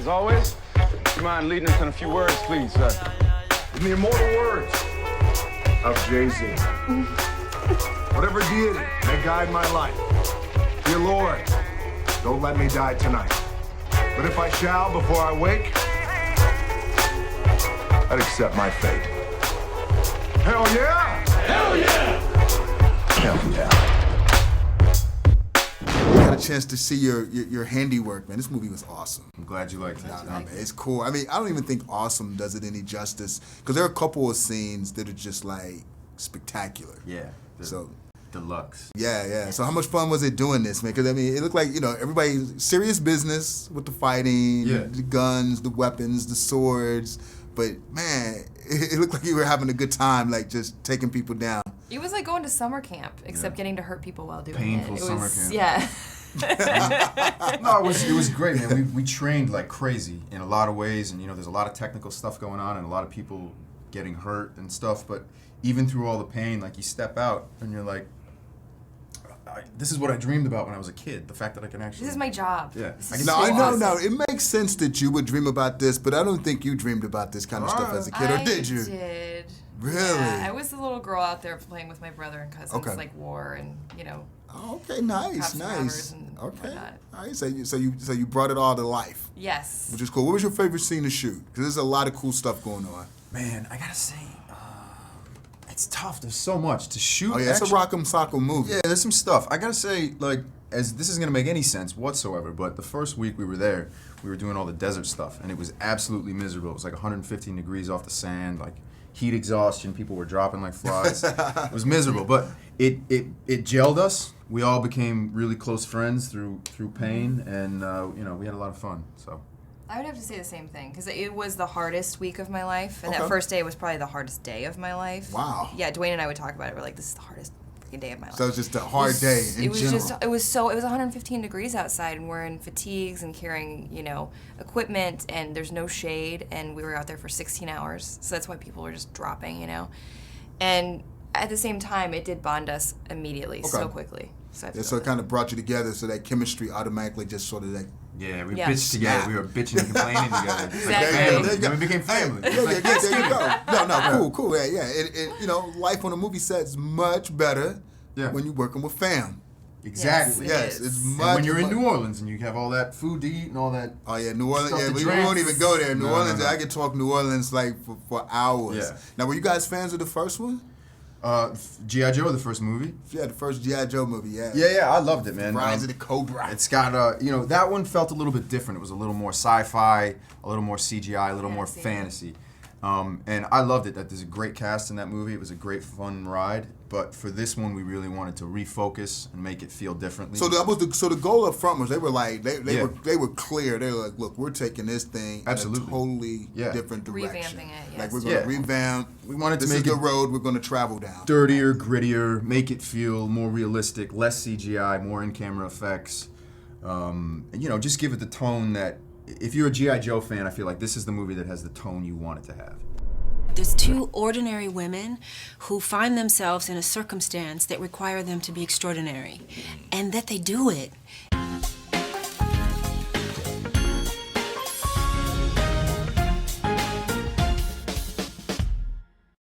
As always, do you mind leading us in a few words, please, sir? In the immortal words of Jay-Z. Whatever deity may guide my life, dear Lord, don't let me die tonight. But if I shall before I wake, I'd accept my fate. Hell yeah! Hell yeah! Hell yeah. I got a chance to see your handiwork, man. This movie was awesome. I'm glad you liked it. Nah, man, it's cool. I mean, I don't even think awesome does it any justice, because there are a couple of scenes that are just like spectacular. Yeah. So deluxe. yeah. So how much fun was it doing this, man? Because I mean, it looked like, you know, everybody serious business with the fighting, the guns, the weapons, the swords. But man, it looked like you were having a good time, like just taking people down. It was like going to summer camp, except getting to hurt people while doing Painful it. summer camp. Yeah. No, it was great, man. We trained like crazy in a lot of ways, and you know, there's a lot of technical stuff going on, and a lot of people getting hurt and stuff. But even through all the pain, like you step out and you're like, this is what I dreamed about when I was a kid. The fact that I can actually. This is my job. Yeah. No. It makes sense that you would dream about this, but I don't think you dreamed about this kind of stuff as a kid, or did you? I did. Really? Yeah, I was the little girl out there playing with my brother and cousins, like war and, you know. Oh, okay, nice. And okay. Whatnot. All right, so you brought it all to life. Yes. Which is cool. What was your favorite scene to shoot? Because there's a lot of cool stuff going on. Man, I gotta say, it's tough. There's so much to shoot. Oh yeah, it's a rock'em sock'em movie. Yeah, there's some stuff. I gotta say, like, as this isn't gonna make any sense whatsoever, but the first week we were there, we were doing all the desert stuff, and it was absolutely miserable. It was like 115 degrees off the sand, like heat exhaustion. People were dropping like flies. It was miserable, but it gelled us. We all became really close friends through pain, and you know, we had a lot of fun. So. I would have to say the same thing, because it was the hardest week of my life, and that first day was probably the hardest day of my life. Wow. Yeah, Dwayne and I would talk about it. We're like, this is the hardest freaking day of my life. So it's just a hard day in general. It was 115 degrees outside, and we're in fatigues and carrying, you know, equipment, and there's no shade, and we were out there for 16 hours, so that's why people were just dropping, you know. And at the same time, it did bond us immediately, so quickly. So, so it kind of brought you together, so that chemistry automatically just sort of like. Yeah, we bitched together. We were bitching and complaining together. Exactly. Like then we became family. There you go. No, cool. Yeah. You know, life on a movie set is much better when you're working with fam. Exactly. Yes, it's much. And when you're in New Orleans and you have all that food to eat and all that. Oh yeah, New Orleans. Yeah, we won't even go there. New Orleans. I could talk New Orleans like for hours. Yeah. Now, were you guys fans of the first one? G.I. Joe, the first movie. Yeah, the first G.I. Joe movie. Yeah, I loved it, man. Rise of the Cobra. It's got you know, that one felt a little bit different. It was a little more sci-fi, a little more CGI, a little more fantasy. And I loved it. That there's a great cast in that movie. It was a great fun ride. But for this one, we really wanted to refocus and make it feel differently. So that was the goal up front was they were like they were clear. They were like, look, we're taking this thing in a totally different direction. Revamping it. Yes. Like we're going to revamp. We wanted to make it the road we're going to travel down. Dirtier, grittier, make it feel more realistic, less CGI, more in-camera effects. And, you know, just give it the tone that if you're a G.I. Joe fan, I feel like this is the movie that has the tone you want it to have. There's two ordinary women who find themselves in a circumstance that require them to be extraordinary, and that they do it.